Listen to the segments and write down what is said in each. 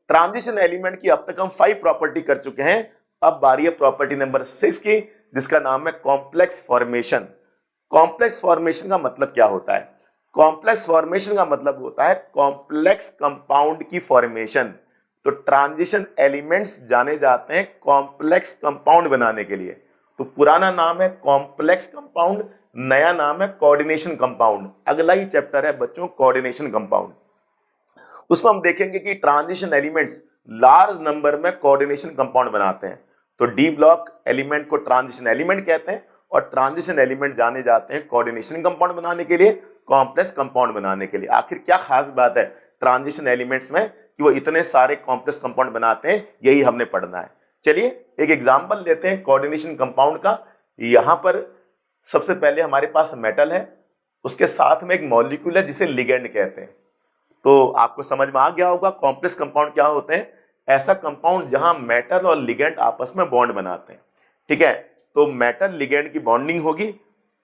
Transition element की अब तक हम 5 प्रॉपर्टी कर चुके हैं। अब बारी है प्रॉपर्टी नंबर 6 की, जिसका नाम है कॉम्प्लेक्स फॉर्मेशन। कॉम्प्लेक्स फॉर्मेशन का मतलब क्या होता है? कॉम्प्लेक्स फॉर्मेशन का मतलब होता है कॉम्प्लेक्स कंपाउंड की फॉर्मेशन। तो ट्रांजिशन एलिमेंट्स जाने जाते हैं कॉम्प्लेक्स कंपाउंड बनाने के लिए। तो पुराना नाम है कॉम्प्लेक्स कंपाउंड, नया नाम है कोऑर्डिनेशन कंपाउंड। अगला ही चैप्टर है बच्चों कोऑर्डिनेशन कंपाउंड। उसमें हम देखेंगे कि ट्रांजिशन एलिमेंट्स लार्ज नंबर में कोऑर्डिनेशन कंपाउंड बनाते हैं। तो डी ब्लॉक एलिमेंट को ट्रांजिशन एलिमेंट कहते हैं और ट्रांजिशन एलिमेंट जाने जाते हैं कोऑर्डिनेशन कंपाउंड बनाने के लिए, कॉम्प्लेक्स कंपाउंड बनाने के लिए। आखिर क्या खास बात है ट्रांजिशन एलिमेंट्स में कि वो इतने सारे कॉम्प्लेक्स कंपाउंड बनाते हैं, यही हमने पढ़ना है। चलिए एक एग्जांपल लेते हैं कोऑर्डिनेशन कंपाउंड का। यहां पर सबसे पहले हमारे पास मेटल है, उसके साथ में एक मॉलिक्यूल है जिसे लिगेंड कहते हैं। तो आपको समझ में आ गया होगा कॉम्प्लेक्स कंपाउंड क्या होते हैं। ऐसा कंपाउंड जहां मेटल और लिगेंड आपस में बॉन्ड बनाते हैं। ठीक है, तो मेटल लिगेंड की बॉन्डिंग होगी,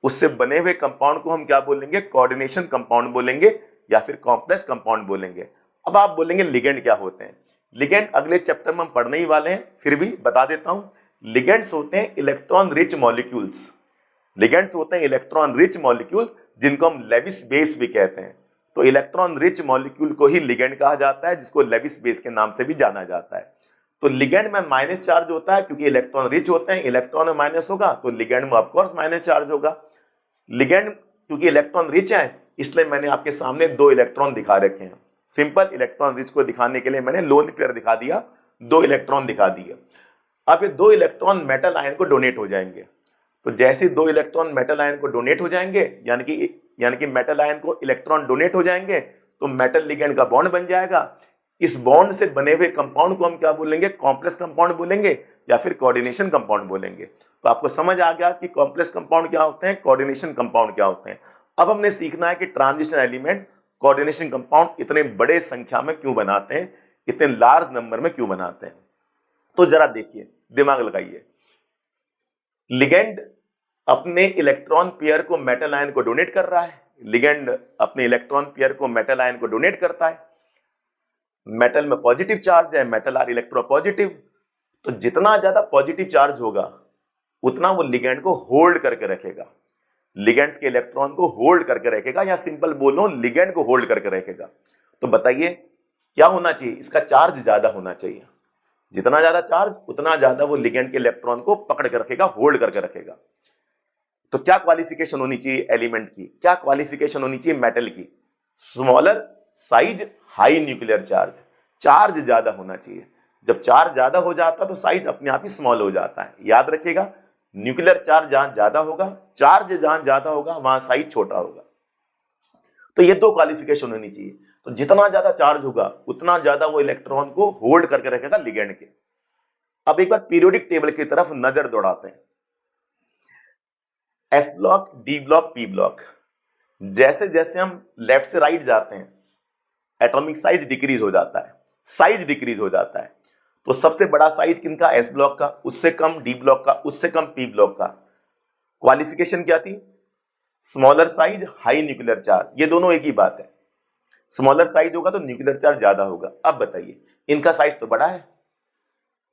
उससे बने हुए कंपाउंड को हम क्या बोलेंगे? कोऑर्डिनेशन कंपाउंड बोलेंगे या फिर कॉम्प्लेक्स कंपाउंड बोलेंगे। अब आप बोलेंगे लिगेंड क्या होते हैं? लिगेंड अगले चैप्टर में हम पढ़ने ही वाले हैं, फिर भी बता देता हूं। लिगेंड्स होते हैं इलेक्ट्रॉन रिच मॉलिक्यूल्स। लिगेंड्स होते हैं इलेक्ट्रॉन रिच मॉलिक्यूल, जिनको हम लेविस बेस भी कहते हैं। तो इलेक्ट्रॉन रिच मॉलिक्यूल को ही लिगेंड कहा जाता है, जिसको लेविस बेस के नाम से भी जाना जाता है। तो लिगेंड में माइनस चार्ज होता है क्योंकि इलेक्ट्रॉन रिच होते हैं, इलेक्ट्रॉन में माइनस होगा तो लिगेंड में ऑफकोर्स माइनस चार्ज होगा। लिगेंड क्योंकि इलेक्ट्रॉन रिच है, इसलिए मैंने आपके सामने 2 इलेक्ट्रॉन दिखा रखे हैं। सिंपल इलेक्ट्रॉन रिच को दिखाने के लिए मैंने लोन पेयर दिखा दिया, 2 इलेक्ट्रॉन दिखा दिए। अब ये 2 इलेक्ट्रॉन मेटल आयन को डोनेट हो जाएंगे। तो जैसे 2 इलेक्ट्रॉन मेटल आयन को डोनेट हो जाएंगे, यानी कि मेटल आयन को इलेक्ट्रॉन डोनेट हो जाएंगे, तो मेटल लिगेंड का बॉन्ड बन जाएगा। इस बॉन्ड से बने हुए कंपाउंड को हम क्या बोलेंगे? कॉम्प्लेक्स कंपाउंड बोलेंगे या फिर कोऑर्डिनेशन कंपाउंड बोलेंगे। तो आपको समझ आ गया कि कॉम्प्लेक्स कंपाउंड क्या होते हैं, कोऑर्डिनेशन कंपाउंड क्या होते हैं। अब हमने सीखना है कि ट्रांजिशन एलिमेंट कोऑर्डिनेशन कंपाउंड इतने बड़े संख्या में क्यों बनाते हैं, इतने लार्ज नंबर में क्यों बनाते हैं। तो जरा देखिए, दिमाग लगाइए। लिगेंड अपने इलेक्ट्रॉन पेयर को मेटल आयन को डोनेट कर रहा है, लिगेंड अपने इलेक्ट्रॉन पेयर को मेटल आयन को डोनेट करता है। मेटल में पॉजिटिव चार्ज है, मेटल आर इलेक्ट्रोपॉजिटिव। तो जितना ज्यादा पॉजिटिव चार्ज होगा उतना वो लिगेंड को होल्ड करके रखेगा, लिगेंड्स के इलेक्ट्रॉन को होल्ड करके रखेगा, या सिंपल बोलो लिगेंड को होल्ड करके रखेगा। तो बताइए क्या होना चाहिए? इसका चार्ज ज्यादा होना चाहिए। जितना ज्यादा चार्ज उतना ज्यादा वो लिगेंड के इलेक्ट्रॉन को पकड़ के रखेगा, होल्ड करके रखेगा। तो क्या क्वालिफिकेशन होनी चाहिए एलिमेंट की, क्या क्वालिफिकेशन होनी चाहिए मेटल की? Smaller size, high nuclear charge. Charge ज्यादा होना चाहिए। जब चार्ज ज्यादा हो जाता है तो साइज अपने आप ही स्मॉल हो जाता है। याद रखिएगा, न्यूक्लियर चार्ज जहां ज्यादा होगा, चार्ज जहां ज्यादा होगा, वहां साइज छोटा होगा। तो ये 2 क्वालिफिकेशन होनी चाहिए। तो जितना ज्यादा चार्ज होगा उतना ज्यादा वो इलेक्ट्रॉन को होल्ड करके रखेगा लिगेंड के। अब एक बार पीरियोडिक टेबल की तरफ नजर दौड़ाते हैं। S block, D block, P block. जैसे जैसे हम लेफ्ट से राइट जाते हैं एटॉमिक साइज डिक्रीज हो जाता है, साइज डिक्रीज हो जाता है। तो सबसे बड़ा साइज किनका? एस ब्लॉक का, उससे कम डी ब्लॉक का, उससे कम पी ब्लॉक का। क्वालिफिकेशन क्या थी? Smaller size, high nuclear charge. ये दोनों एक ही बात है। स्मॉलर साइज होगा तो न्यूक्लियर चार्ज ज्यादा होगा। अब बताइए, इनका साइज तो बड़ा है,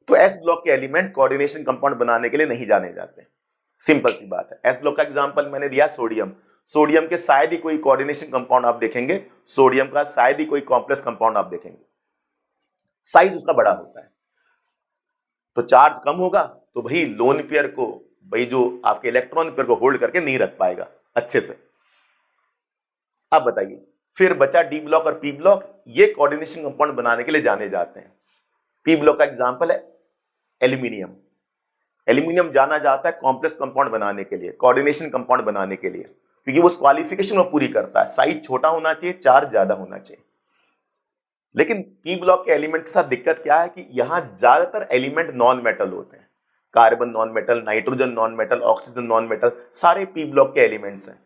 तो एस ब्लॉक के एलिमेंट कोऑर्डिनेशन कंपाउंड बनाने के लिए नहीं जाने जाते। सिंपल सी बात है। एस ब्लॉक का एग्जांपल मैंने दिया सोडियम। सोडियम के शायद ही कोई कोऑर्डिनेशन कंपाउंड आप देखेंगे, सोडियम का शायद ही कोई कॉम्प्लेक्स कंपाउंड आप देखेंगे। साइज उसका बड़ा होता है। तो चार्ज कम होगा तो भाई लोन पेयर को, भाई जो आपके इलेक्ट्रॉन पेयर को होल्ड करके नहीं रख पाएगा अच्छे से। अब बताइए, फिर बचा डी ब्लॉक और पी ब्लॉक। ये कोऑर्डिनेशन कंपाउंड बनाने के लिए जाने जाते हैं। पी ब्लॉक का एग्जांपल है एल्यूमिनियम। एल्यूमिनियम जाना जाता है कॉम्प्लेक्स कंपाउंड बनाने के लिए, कोऑर्डिनेशन कंपाउंड बनाने के लिए, क्योंकि वो उस क्वालिफिकेशन को पूरी करता है। साइज छोटा होना चाहिए, चार्ज ज्यादा होना चाहिए। लेकिन पी ब्लॉक के एलिमेंट के साथ दिक्कत क्या है कि यहां ज्यादातर एलिमेंट नॉन मेटल होते हैं। Carbon non metal, nitrogen non metal, oxygen non metal, सारे पी ब्लॉक के एलिमेंट्स हैं।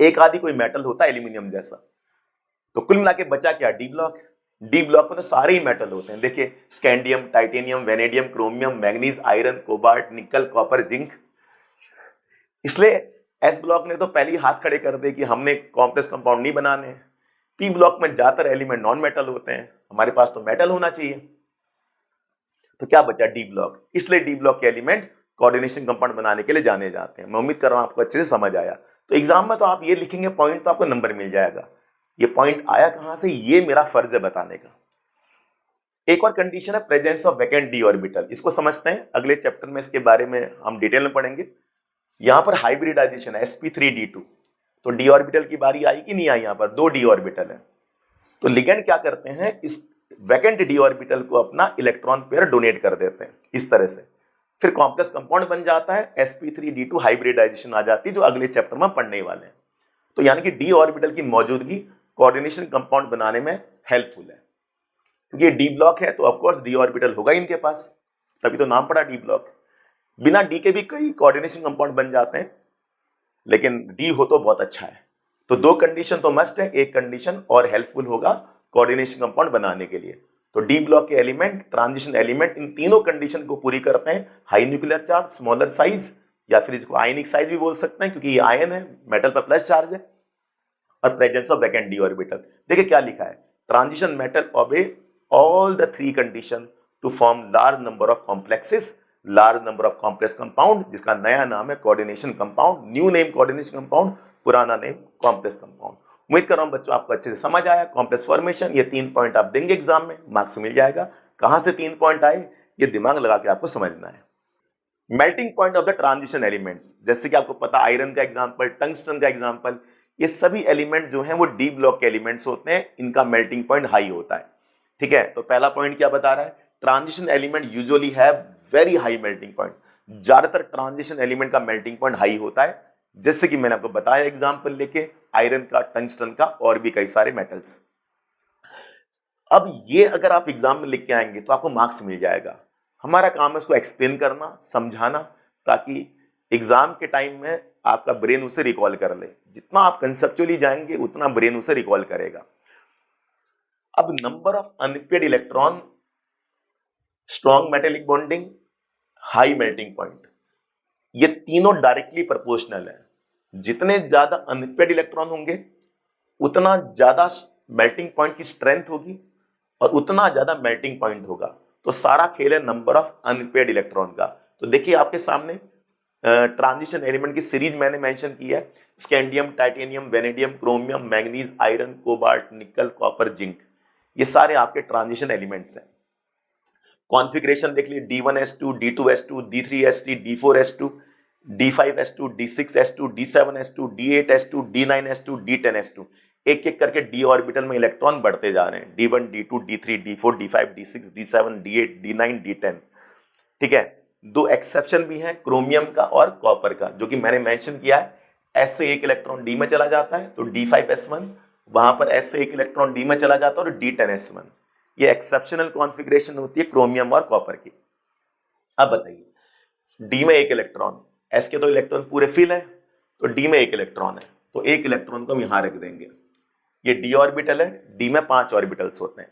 एक आदि कोई मेटल होता है एल्यूमिनियम जैसा। तो कुल मिला के बचा क्या? D block. डी ब्लॉक में तो सारे ही मेटल होते हैं। देखिए, scandium, titanium, vanadium, chromium, manganese, iron, cobalt, निकल, कॉपर, जिंक। इसलिए एस ब्लॉक ने तो पहले ही हाथ खड़े कर दिए कि हमने कॉम्प्लेक्स कंपाउंड नहीं बनाने हैं। पी ब्लॉक में ज्यादातर एलिमेंट नॉन मेटल होते हैं, हमारे पास तो मेटल होना चाहिए। तो क्या बचा, डी ब्लॉक। इसलिए डी ब्लॉक के एलिमेंट कोऑर्डिनेशन कंपाउंड बनाने के लिए जाने जाते हैं। मैं उम्मीद कर रहा हूं आपको अच्छे से समझ आया। तो एग्जाम में तो आप ये लिखेंगे पॉइंट तो आपको नंबर मिल जाएगा। ये पॉइंट आया कहां से, ये मेरा फर्ज है बताने का। एक और कंडीशन है presence of vacant D orbital. इसको समझते हैं, अगले चैप्टर में इसके बारे में हम डिटेल में पढ़ेंगे। यहां पर हाइब्रिडाइजेशन है sp3d2, तो डी ऑर्बिटल की बारी आई कि नहीं आई। यहां पर दो डी ऑर्बिटल है, तो लिगेंड क्या करते हैं, इस वैकेंट डी ऑर्बिटल को अपना इलेक्ट्रॉन पेयर डोनेट कर देते हैं इस तरह से। फिर कॉम्प्लेक्स कंपाउंड बन जाता है, sp3d2 हाइब्रिडाइजेशन आ जाती है, जो अगले चैप्टर में पढ़ने वाले हैं। तो यानी कि डी ऑर्बिटल की मौजूदगी कोऑर्डिनेशन कंपाउंड बनाने में हेल्पफुल है, क्योंकि ये डी ब्लॉक है तो ऑफकोर्स डी ऑर्बिटल होगा इनके पास, तभी तो नाम पड़ा डी ब्लॉक। बिना डी के भी कई कोऑर्डिनेशन कंपाउंड बन जाते हैं, लेकिन डी हो तो बहुत अच्छा है। तो दो कंडीशन तो मस्ट है, एक कंडीशन और हेल्पफुल होगा कोऑर्डिनेशन कंपाउंड बनाने के लिए। तो डी ब्लॉक के एलिमेंट, ट्रांजिशन एलिमेंट, इन तीनों कंडीशन को पूरी करते हैं। High nuclear charge, smaller size, या फिर इसको आयनिक साइज भी बोल सकते हैं क्योंकि ये आयन है, मेटल पर प्लस चार्ज है, और presence of vacant D orbital. देखिए क्या लिखा है, ट्रांजिशन मेटल ओबे all the three condition to form large number of complexes, large number of complex compound, जिसका नया नाम है coordination compound, new name coordination compound, पुराना नेम कॉम्प्लेक्स कंपाउंड। उम्मीद कर रहा हूं बच्चों आपको अच्छे से समझ आया। कॉम्प्लेक्स फॉर्मेशन, ये 3 पॉइंट आप देंगे एग्जाम में, मार्क्स मिल जाएगा। कहां से 3 पॉइंट आए, ये दिमाग लगा के आपको समझना है। Melting point of the transition elements, जैसे कि आपको पता आयरन का एग्जाम्पल, टंगस्टन का एग्जाम्पल, ये सभी एलिमेंट जो हैं वो डी ब्लॉक के एलिमेंट्स होते हैं, इनका मेल्टिंग पॉइंट हाई होता है। ठीक है, तो पहला पॉइंट क्या बता रहा है, transition element usually have very high melting point. ज्यादातर ट्रांजिशन एलिमेंट का मेल्टिंग पॉइंट हाई होता है, जैसे कि मैंने आपको बताया एग्जांपल लेके, आयरन का, टंगस्टन का, और भी कई सारे मेटल्स। अब ये अगर आप एग्जाम में लिख के आएंगे तो आपको मार्क्स मिल जाएगा। हमारा काम है उसको एक्सप्लेन करना, समझाना, ताकि एग्जाम के टाइम में आपका ब्रेन उसे रिकॉल कर ले। जितना आप कंसेप्चुअली जाएंगे उतना ब्रेन उसे रिकॉल करेगा। अब number of unpaired electron, strong metallic bonding, high melting point, ये तीनों डायरेक्टली प्रोपोर्शनल है। जितने ज्यादा अनपेयर्ड इलेक्ट्रॉन होंगे उतना ज्यादा मेल्टिंग पॉइंट की स्ट्रेंथ होगी और उतना ज्यादा मेल्टिंग पॉइंट होगा। तो सारा खेल है नंबर ऑफ अनपेयर्ड इलेक्ट्रॉन का। तो देखिए आपके सामने ट्रांजिशन एलिमेंट की सीरीज मैंने मेंशन की है, scandium, titanium, vanadium, chromium, manganese, iron, cobalt, निकल, कॉपर, जिंक, ये सारे आपके ट्रांजिशन एलिमेंट्स हैं। कॉन्फ़िगरेशन देख लीजिए, D1s2, D2s2, D3s3, D4s2, D5s2, D6s2, D7s2, D8s2, D9s2, D10s2, एक एक करके डी ऑर्बिटल में इलेक्ट्रॉन बढ़ते जा रहे हैं। D1, D2, D3, D4, D5, D6, D7, D8, D9, D10। ठीक है, दो एक्सेप्शन भी हैं, क्रोमियम का और कॉपर का, जो कि मैंने मेंशन किया है। एस से एक इलेक्ट्रॉन डी में चला जाता है तो D5s1, वहां पर एस से एक इलेक्ट्रॉन डी में चला जाता है और D10s1। ये एक्सेप्शनल कॉन्फ़िगरेशन होती है क्रोमियम और कॉपर की। अब बताइए, डी में एक इलेक्ट्रॉन, एस के तो इलेक्ट्रॉन पूरे फिल है, तो डी में एक इलेक्ट्रॉन है, तो एक इलेक्ट्रॉन को हम यहां रख देंगे। ये डी ऑर्बिटल है, डी में 5 ऑर्बिटल्स होते हैं,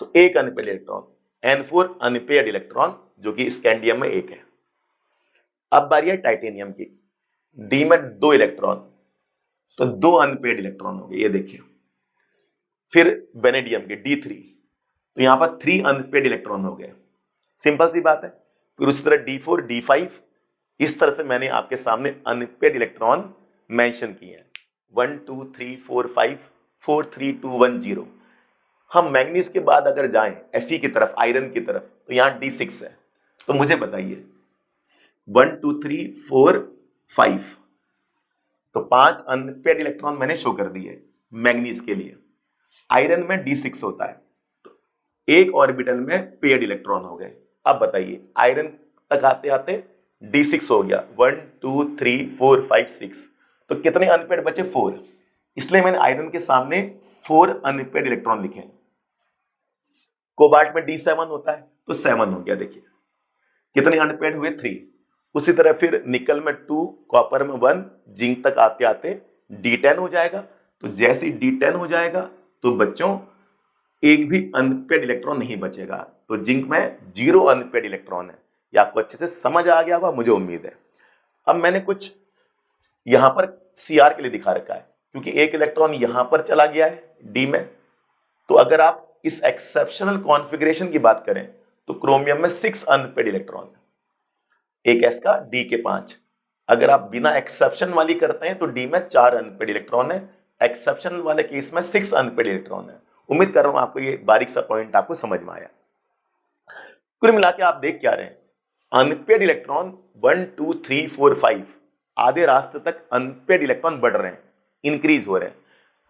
तो एक unpaired electron, N4 unpaired electron, जो कि स्कैंडियम में एक है। अब बारी है टाइटेनियम की, डी में 2 इलेक्ट्रॉन, तो 2 अनपेयर्ड इलेक्ट्रॉन हो गए, ये देखिए। फिर वेनेडियम के D3, तो यहां पर 3 अनपेयर्ड इलेक्ट्रॉन हो गए, सिंपल सी बात है। फिर उसी तरह D4, D5, इस तरह से मैंने आपके सामने अनपेयर्ड इलेक्ट्रॉन मेंशन किए हैं। 1 2 3 4 5 4 3 2 1 0। हम मैग्नीज के बाद अगर जाएं Fe की तरफ, आयरन की तरफ, तो यहां D6 है। तो मुझे बताइए 1 2 3 4 5, तो 5 अनपेयर्ड इलेक्ट्रॉन मैंने शो कर दिए मैग्नीज के लिए। आयरन में D6 होता है, तो एक ऑर्बिटल में पेयर्ड इलेक्ट्रॉन हो गए। अब बताइए आयरन तक आते आते D6 हो गया, 1 2 3 4 5 6, तो कितने अनपेयर्ड बचे? 4। इसलिए मैंने आयरन के सामने 4 अनपेयर्ड इलेक्ट्रॉन लिखे। कोबाल्ट में D7 होता है, तो 7 हो गया। देखिए कितने अनपेयर्ड हुए? 3। उसी तरह फिर निकल में 2, कॉपर में 1, जिंक तक आते आते D10 हो जाएगा। तो जैसे ही D10 हो जाएगा तो बच्चों एक भी अनपेयर्ड इलेक्ट्रॉन नहीं बचेगा। तो जिंक में 0 अनपेयर्ड इलेक्ट्रॉन है। ये आपको अच्छे से समझ आ गया होगा, मुझे उम्मीद है। अब मैंने कुछ यहां पर Cr के लिए दिखा रखा है, क्योंकि एक इलेक्ट्रॉन यहां पर चला गया है D में, तो अगर आप इस एक्सेप्शनल कॉन्फ़िगरेशन की बात करें तो क्रोमियम में 6 अनपेड इलेक्ट्रॉन है, एक s का d के 5। अगर आप बिना एक्सेप्शन वाली करते हैं तो d में 4 अनपेड इलेक्ट्रॉन है, एक्सेप्शनल वाले केस में 6 अनपेड इलेक्ट्रॉन है। उम्मीद कर रहा हूं आपको ये बारीक सा पॉइंट आपको समझ में आया। कुल मिला के आप देख क्या रहे हैं, अनपेड इलेक्ट्रॉन 1 2 3 4 5 आधे रास्ते तक अनपेड इलेक्ट्रॉन बढ़ रहे हैं, इंक्रीज हो रहे हैं।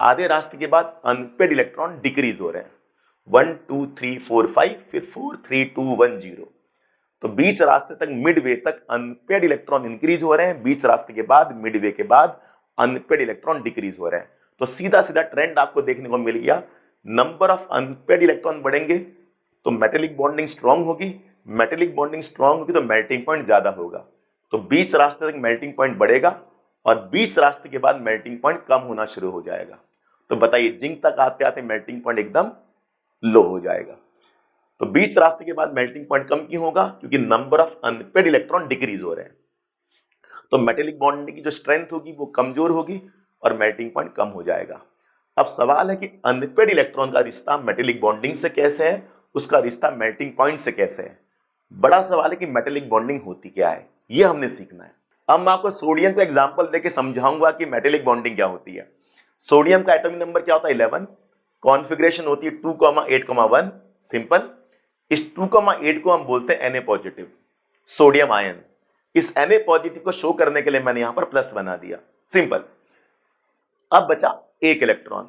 आधे रास्ते के बाद अनपेड इलेक्ट्रॉन डिक्रीज हो रहे हैं, 1 2 3 4 5 फिर 4 3 2 1 0। तो बीच रास्ते तक मिडवे तक अनपेड इलेक्ट्रॉन इंक्रीज हो रहे हैं, बीच रास्ते के बाद मिडवे के बाद अनपेड इलेक्ट्रॉन डिक्रीज हो रहे हैं। तो सीधा सीधा ट्रेंड आपको देखने को मिल गया, नंबर ऑफ अनपेड इलेक्ट्रॉन बढ़ेंगे तो मेटेलिक बॉन्डिंग स्ट्रांग होगी, मेटेलिक बॉन्डिंग स्ट्रांग होगी तो मेल्टिंग पॉइंट ज्यादा होगा। तो बीच रास्ते तक मेल्टिंग पॉइंट बढ़ेगा और बीच रास्ते के बाद मेल्टिंग पॉइंट कम होना शुरू हो जाएगा। तो बताइए जिंक तक आते आते मेल्टिंग पॉइंट एकदम लो हो जाएगा। तो बीच रास्ते के बाद मेल्टिंग पॉइंट कम क्यों होगा? क्योंकि number of unpaid electron decrease हो रहे हैं। तो मेटेलिक बॉन्डिंग की जो स्ट्रेंथ होगी वो कमजोर होगी और मेल्टिंग पॉइंट कम हो जाएगा। अब सवाल है कि अनपेड इलेक्ट्रॉन का रिश्ता मेटेलिक बॉन्डिंग से कैसे है, उसका रिश्ता मेल्टिंग पॉइंट से कैसे है। बड़ा सवाल है कि मेटेलिक बॉन्डिंग होती क्या है, ये हमने सीखना है। अब मैं आपको सोडियम का एग्जांपल देके समझाऊंगा कि मेटेलिक बॉन्डिंग क्या होती है। सोडियम का एटॉमिक नंबर क्या होता है? 11। कॉन्फ़िगरेशन होती है 2,8,1। सिंपल। इस 2,8 को हम बोलते हैं Na पॉजिटिव, सोडियम आयन। इस Na पॉजिटिव को शो करने के लिए मैंने यहां पर प्लस बना दिया, सिंपल। अब बचा एक इलेक्ट्रॉन,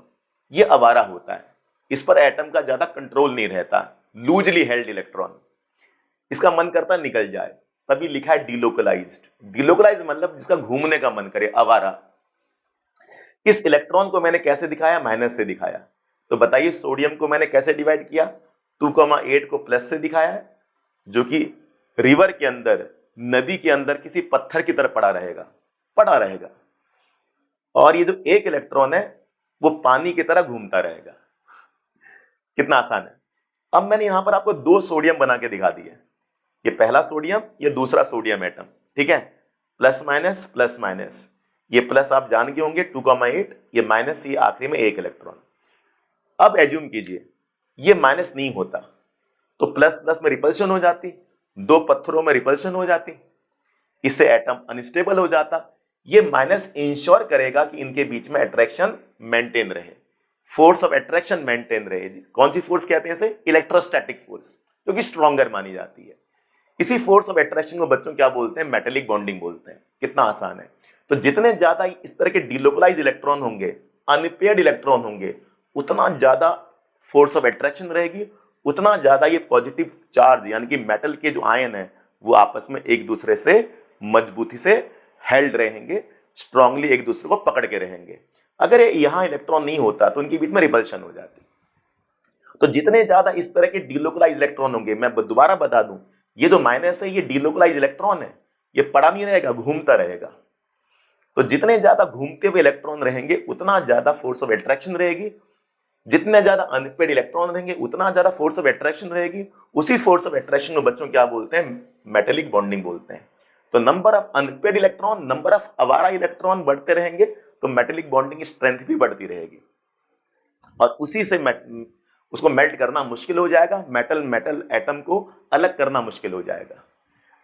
ये आवारा होता है, इस पर एटम का ज्यादा कंट्रोल नहीं रहता, लूजली हेल्ड इलेक्ट्रॉन। इसका मन करता निकल जाए, तभी लिखा है डिलोकलाइज्ड। डिलोकलाइज्ड मतलब जिसका घूमने का मन करे, आवारा। इस इलेक्ट्रॉन को मैंने कैसे दिखाया? माइनस से दिखाया। तो बताइए सोडियम को मैंने कैसे डिवाइड किया? 2,8 को प्लस से दिखाया है, जो कि रिवर के अंदर, नदी के अंदर किसी पत्थर की तरह पड़ा रहेगा। और ये जो एक इलेक्ट्रॉन है वो पानी की तरह घूमता रहेगा। कितना आसान है। अब मैंने यहां पर आपको 2 सोडियम बना के दिखा दिए, ये पहला सोडियम, ये दूसरा सोडियम एटम, ठीक है। प्लस माइनस प्लस माइनस, ये प्लस आप जान गए होंगे 2,8, ये माइनस, ये आखिरी में एक इलेक्ट्रॉन। अब एज्यूम कीजिए ये माइनस नहीं होता तो प्लस प्लस में रिपल्शन हो जाती, 2 पत्थरों में रिपल्शन हो जाती, इससे एटम अनस्टेबल हो जाता। ये माइनस इंश्योर करेगा कि इनके बीच में अट्रैक्शन मेंटेन रहे, फोर्स ऑफ अट्रैक्शन मेंटेन रहे। कौन सी फोर्स कहते हैं इसे? इलेक्ट्रोस्टैटिक फोर्स, जो कि स्ट्रॉन्गर मानी जाती है। इसी फोर्स ऑफ अट्रैक्शन को बच्चों क्या बोलते हैं? मेटेलिक बॉन्डिंग बोलते हैं। कितना आसान है। तो जितने ज्यादा इस तरह के डिलोकलाइज इलेक्ट्रॉन होंगे, अनपेयर्ड इलेक्ट्रॉन होंगे, उतना ज्यादा फोर्स ऑफ अट्रैक्शन रहेगी, उतना ज्यादा ये पॉजिटिव चार्ज यानी कि मेटल के जो आयन है वो आपस में एक दूसरे से मजबूती से हेल्ड रहेंगे, स्ट्रांगली एक दूसरे को पकड़ के रहेंगे। अगर यहां इलेक्ट्रॉन नहीं होता तो उनके बीच में रिपल्शन हो जाती। तो जितने ज्यादा इस तरह के डिलोकलाइज इलेक्ट्रॉन होंगे, मैं दोबारा बता दूं, ये जो माइनस है ये डिलोकलाइज इलेक्ट्रॉन है, ये पड़ा नहीं रहेगा, घूमता रहेगा। तो जितने ज्यादा घूमते हुए इलेक्ट्रॉन रहेंगे उतना ज्यादा फोर्स ऑफ अट्रैक्शन रहेगी, जितने ज्यादा अनपेड इलेक्ट्रॉन रहेंगे उतना ज्यादा फोर्स ऑफ अट्रैक्शन रहेगी। उसी फोर्स ऑफ अट्रैक्शन को बच्चों क्या बोलते हैं? मेटेलिक बॉन्डिंग बोलते हैं। तो number of unpaid electron, number of आवारा इलेक्ट्रॉन बढ़ते रहेंगे तो मेटेलिक बॉन्डिंग की स्ट्रेंथ भी बढ़ती रहेगी और उसी से उसको मेल्ट करना मुश्किल हो जाएगा, मेटल एटम को अलग करना मुश्किल हो जाएगा।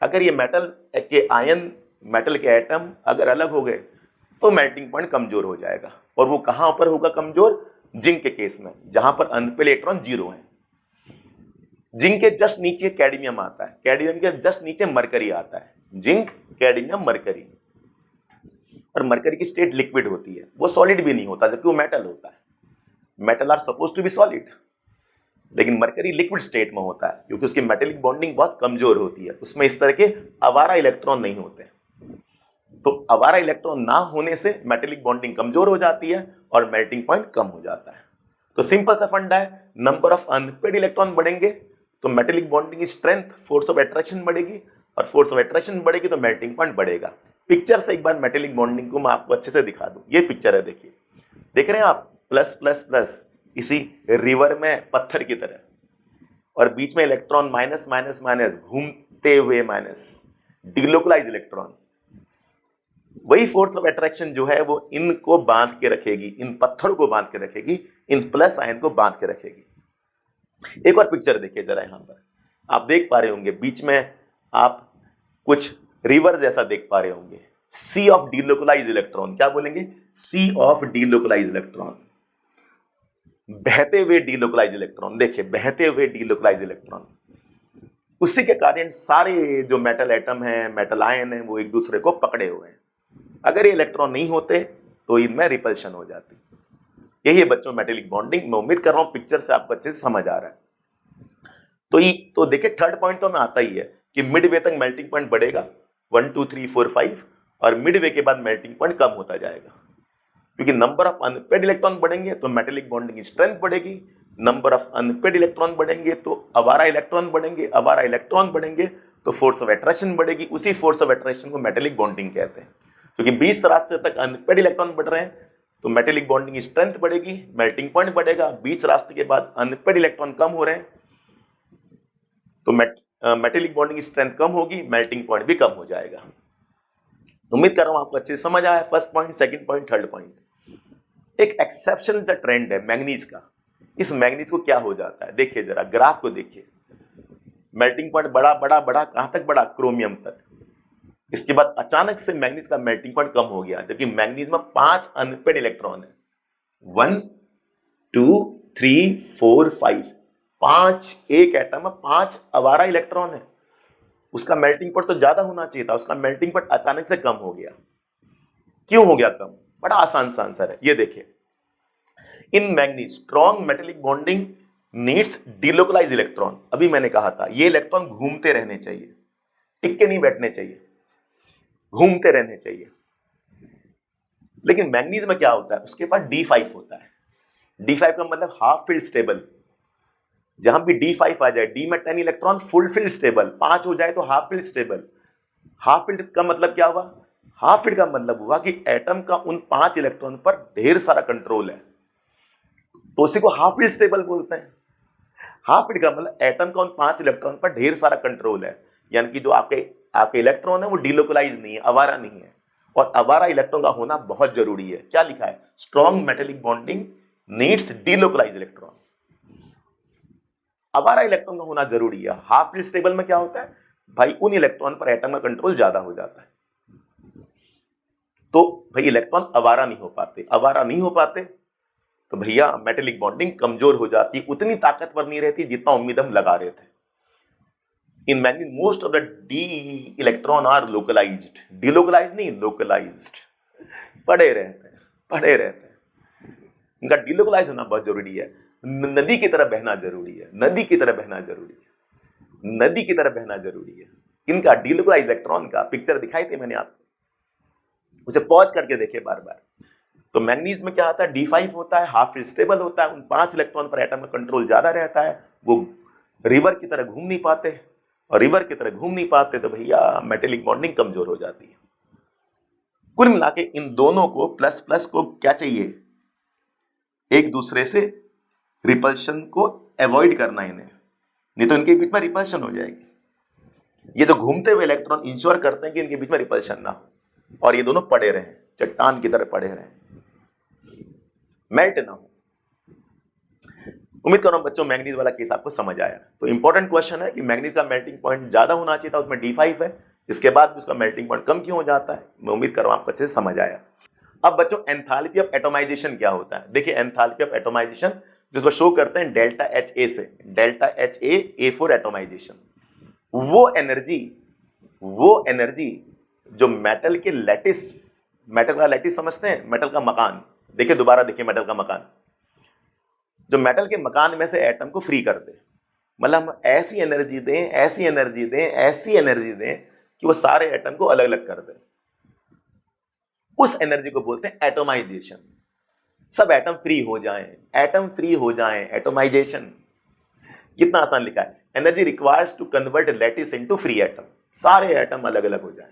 अगर ये मेटल के आयन, मेटल के एटम अगर अलग हो गए तो मेल्टिंग पॉइंट कमजोर हो जाएगा। और वो कहां पर होगा कमजोर? जिंक के केस में, जहां पर अनपेड इलेक्ट्रॉन 0 है। जिंक के जस्ट नीचे कैडमियम आता है, कैडमियम के जस्ट नीचे मरकरी आता है। Zinc, cadmium, mercury. और मरकरी की स्टेट लिक्विड होती है, वो सॉलिड भी नहीं होता जबकि वो मेटल होता है। Metal are suppose to be solid, लेकिन मरकरी लिक्विड स्टेट में होता है क्योंकि उसकी मेटेलिक बॉन्डिंग बहुत कमजोर होती है, उसमें इस तरह के आवारा इलेक्ट्रॉन नहीं होते। तो आवारा इलेक्ट्रॉन ना होने से मेटेलिक बॉन्डिंग कमजोर हो जाती है और मेल्टिंग पॉइंट कम हो जाता है। तो सिंपल सा फंडा है, नंबर ऑफ अनपेड इलेक्ट्रॉन बढ़ेंगे तो मेटेलिक बॉन्डिंग की स्ट्रेंथ, फोर्स ऑफ अट्रैक्शन बढ़ेगी, और फोर्स ऑफ अट्रैक्शन बढ़ेगी तो मेल्टिंग पॉइंट बढ़ेगा। पिक्चर से एक बार मेटेलिक बॉन्डिंग को मैं आपको अच्छे से दिखा दूं। ये पिक्चर है, देखिए, देख रहे हैं आप, प्लस प्लस प्लस, इसी रिवर में पत्थर की तरह, और बीच में इलेक्ट्रॉन माइनस माइनस माइनस, घूमते हुए माइनस, डिलोकलाइज इलेक्ट्रॉन। वही फोर्स ऑफ अट्रैक्शन जो है वो इनको बांध के रखेगी, इन पत्थरों को बांध के रखेगी, इन प्लस आयन को बांध के रखेगी। एक और पिक्चर देखिए जरा, यहां पर आप देख पा रहे होंगे बीच में आप कुछ रिवर जैसा देख पा रहे होंगे, सी ऑफ डीलोकलाइज इलेक्ट्रॉन। क्या बोलेंगे? सी ऑफ डीलोकलाइज इलेक्ट्रॉन, बहते हुए डीलोकलाइज इलेक्ट्रॉन। देखिए बहते हुए डीलोकलाइज इलेक्ट्रॉन, उसी के कारण सारे जो मेटल एटम है, मेटल आयन है, वो एक दूसरे को पकड़े हुए हैं। अगर ये इलेक्ट्रॉन नहीं होते तो इनमें रिपल्शन हो जाती। यही है बच्चों मेटेलिक बॉन्डिंग। मैं उम्मीद कर रहा हूं पिक्चर से आपको अच्छे से समझ आ रहा है। तो देखिए थर्ड पॉइंट तो में आता ही है कि मिड वे तक मेल्टिंग पॉइंट बढ़ेगा 1 2 3 4 5, और मिड वे के बाद मेल्टिंग पॉइंट कम होता जाएगा, क्योंकि नंबर ऑफ अनपेड इलेक्ट्रॉन बढ़ेंगे तो मेटेलिक बॉन्डिंग की स्ट्रेंथ बढ़ेगी, नंबर ऑफ अनपेड इलेक्ट्रॉन बढ़ेंगे तो आवारा इलेक्ट्रॉन बढ़ेंगे, आवारा इलेक्ट्रॉन बढ़ेंगे तो फोर्स ऑफ अट्रैक्शन बढ़ेगी। उसी फोर्स ऑफ अट्रैक्शन को मेटेलिक बॉन्डिंग कहते हैं। क्योंकि 20 रास्ते तक अनपेड इलेक्ट्रॉन बढ़ रहे हैं तो मेटेलिक बॉन्डिंग की स्ट्रेंथ बढ़ेगी, मेल्टिंग पॉइंट बढ़ेगा। 20 रास्ते के बाद अनपेड इलेक्ट्रॉन कम हो रहे हैं तो मेटेलिक बॉन्डिंग की स्ट्रेंथ कम होगी, मेल्टिंग पॉइंट भी कम हो जाएगा। उम्मीद कर रहा हूं आपको अच्छे से समझ आया first point, second point, third point. एक एक्सेप्शनल सा ट्रेंड है मैंगनीज का। इस मैंगनीज को क्या हो जाता है, देखिए जरा ग्राफ को देखिए। मेल्टिंग पॉइंट बड़ा बड़ा बड़ा, कहां तक बड़ा? क्रोमियम तक। इसके बाद अचानक से मैंगनीज का मेल्टिंग पॉइंट कम हो गया, जबकि मैंगनीज में 5 अनपेड इलेक्ट्रॉन है। 1 2 3 4 5, 5 एक एटम में 5 आवारा इलेक्ट्रॉन है। उसका मेल्टिंग पॉइंट तो ज्यादा होना चाहिए था, उसका मेल्टिंग पॉइंट अचानक से कम हो गया। क्यों हो गया कम? बड़ा आसान सा आंसर है, ये देखिए। In manganese strong metallic bonding needs delocalise electron. अभी मैंने कहा था ये इलेक्ट्रॉन घूमते रहने चाहिए, टिक के नहीं बैठने चाहिए, घूमते रहने चाहिए। लेकिन मैंगनीज में क्या होता है, उसके पास D5 होता है। D5 का मतलब हाफ फील्ड स्टेबल। जहां भी D5 आ जाए, D में 10 इलेक्ट्रॉन, फुल फील्ड स्टेबल। 5 हो जाए तो half field stable. Half field का मतलब क्या हुआ? हाफ फील्ड का मतलब हुआ कि एटम का उन 5 इलेक्ट्रॉन पर ढेर सारा कंट्रोल है, तो उसी को हाफ फील्ड स्टेबल बोलते हैं। हाफ फील्ड का मतलब एटम का उन 5 इलेक्ट्रॉन पर ढेर सारा कंट्रोल है, यानी कि जो आपके इलेक्ट्रॉन है वो डीलोकलाइज नहीं है, आवारा नहीं है। और आवारा इलेक्ट्रॉन का होना बहुत जरूरी है। क्या लिखा है? Strong metallic bonding needs delocalise electron. आवारा इलेक्ट्रॉन का होना जरूरी है। हाफ फील्ड स्टेबल में क्या होता है भाई, उन इलेक्ट्रॉन पर एटम का कंट्रोल ज्यादा हो जाता है, तो भाई इलेक्ट्रॉन आवारा नहीं हो पाते। आवारा नहीं हो पाते तो भैया मेटेलिक बॉन्डिंग कमजोर हो जाती, उतनी ताकतवर नहीं रहती जितना उम्मीद हम लगा रहे थे। In manganese most of the d electron are localised, delocalised नहीं, लोकलाइज्ड। पड़े रहते हैं, पड़े रहते हैं। इनका डीलोकलाइज होना बहुत जरूरी है। नदी की तरह बहना जरूरी है, नदी की तरह बहना जरूरी है, नदी की तरह बहना जरूरी है। इनका डीलोकलाइज इलेक्ट्रॉन का पिक्चर दिखाई थी मैंने आपको, उसे पॉज करके देखिए बार बार। तो मैंगनीज में क्या आता है? D5 होता है, हाफ फील्ड स्टेबल होता है, उन 5 इलेक्ट्रॉन पर एटम का कंट्रोल ज्यादा रहता है, वो रिवर की तरह घूम नहीं पाते, और रिवर की तरह घूम नहीं पाते तो भैया मेटेलिक बॉन्डिंग कमजोर हो जाती है। कुल मिला के इन दोनों को प्लस प्लस को क्या चाहिए? एक दूसरे से रिपल्शन को अवॉइड करना इन्हें, नहीं तो इनके बीच में रिपल्शन हो जाएगी। ये तो घूमते हुए इलेक्ट्रॉन इंश्योर करते हैं कि इनके बीच में रिपल्शन ना हो, और ये दोनों पड़े रहें, चट्टान की तरह पड़े रहें, मेल्ट ना हो। उम्मीद कर रहा हूं बच्चों मैंगनीज वाला केस आपको समझ आया। तो इंपॉर्टेंट क्वेश्चन है कि मैंगनीज का मेल्टिंग पॉइंट ज्यादा होना चाहिए था, उसमें D5 है, इसके बाद भी उसका मेल्टिंग पॉइंट कम क्यों हो जाता है। मैं उम्मीद कर रहा हूं आपको अच्छे से समझ आया। अब बच्चों एंथैल्पी ऑफ एटोमाइजेशन क्या होता है? देखिए एंथैल्पी ऑफ एटोमाइजेशन जिसको शो करते हैं डेल्टा HA से, डेल्टा HA A4 एटोमाइजेशन। वो एनर्जी जो मेटल के लैटिस, मेटल का लैटिस समझते हैं, मेटल का मकान। देखिए दोबारा देखिए मेटल का मकान, जो मेटल के मकान में से एटम को फ्री कर दे, मतलब हम ऐसी एनर्जी दें, ऐसी एनर्जी दें, ऐसी एनर्जी दें कि वो सारे एटम को अलग अलग कर दे। उस एनर्जी को बोलते हैं एटोमाइजेशन। सब एटम फ्री हो जाएं, एटम फ्री हो जाएं, एटोमाइजेशन। कितना आसान लिखा है। Energy requires to convert lattice into free atom, सारे एटम अलग अलग हो जाएं।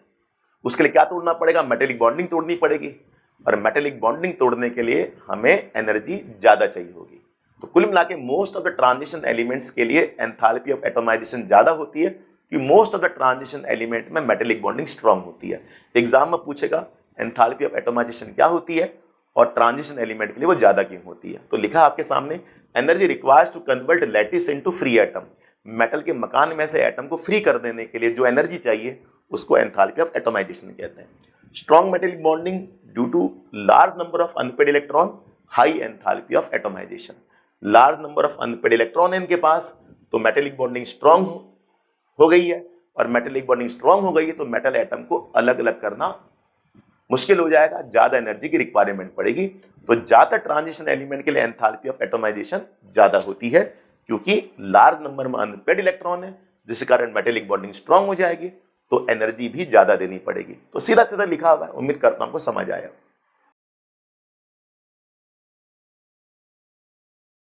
उसके लिए क्या तोड़ना पड़ेगा? मेटेलिक बॉन्डिंग तोड़नी पड़ेगी, और मेटेलिक बॉन्डिंग तोड़ने के लिए हमें एनर्जी ज्यादा चाहिए होगी। तो कुल मिला के most of the transition elements के लिए एंथैल्पी ऑफ एटोमाइजेशन ज्यादा होती है, कि most of the transition element में मेटेलिक बॉन्डिंग स्ट्रांग होती है। एग्जाम में पूछेगा एंथैल्पी ऑफ एटोमाइजेशन क्या होती है, और ट्रांजिशन एलिमेंट के लिए वो ज्यादा क्यों होती है। तो लिखा आपके सामने, energy requires to convert lattice into free atom. Metal के मकान में से एटम को फ्री कर देने के लिए जो एनर्जी चाहिए उसको एंथैल्पी ऑफ एटमाइजेशन कहते हैं। Strong metallic bonding due to large number of unpaid electron, high enthalpy of atomisation. Large number of unpaid electron है इनके पास, तो मेटेलिक बॉन्डिंग स्ट्रॉन्ग हो गई है, और मेटेलिक बॉन्डिंग स्ट्रॉन्ग हो गई है तो मेटल एटम को अलग अलग करना मुश्किल हो जाएगा, ज्यादा एनर्जी की रिक्वायरमेंट पड़ेगी। तो ज्यादा ट्रांजिशन एलिमेंट के लिए एंथैल्पी ऑफ एटमाइजेशन ज्यादा होती है, क्योंकि लार्ज नंबर में अनपेड इलेक्ट्रॉन है, जिसके कारण मेटेलिक बॉन्डिंग स्ट्रॉन्ग हो जाएगी, तो एनर्जी भी ज्यादा देनी पड़ेगी। तो सीधा सीधा लिखा हुआ है, उम्मीद करता हूं आपको समझ आया।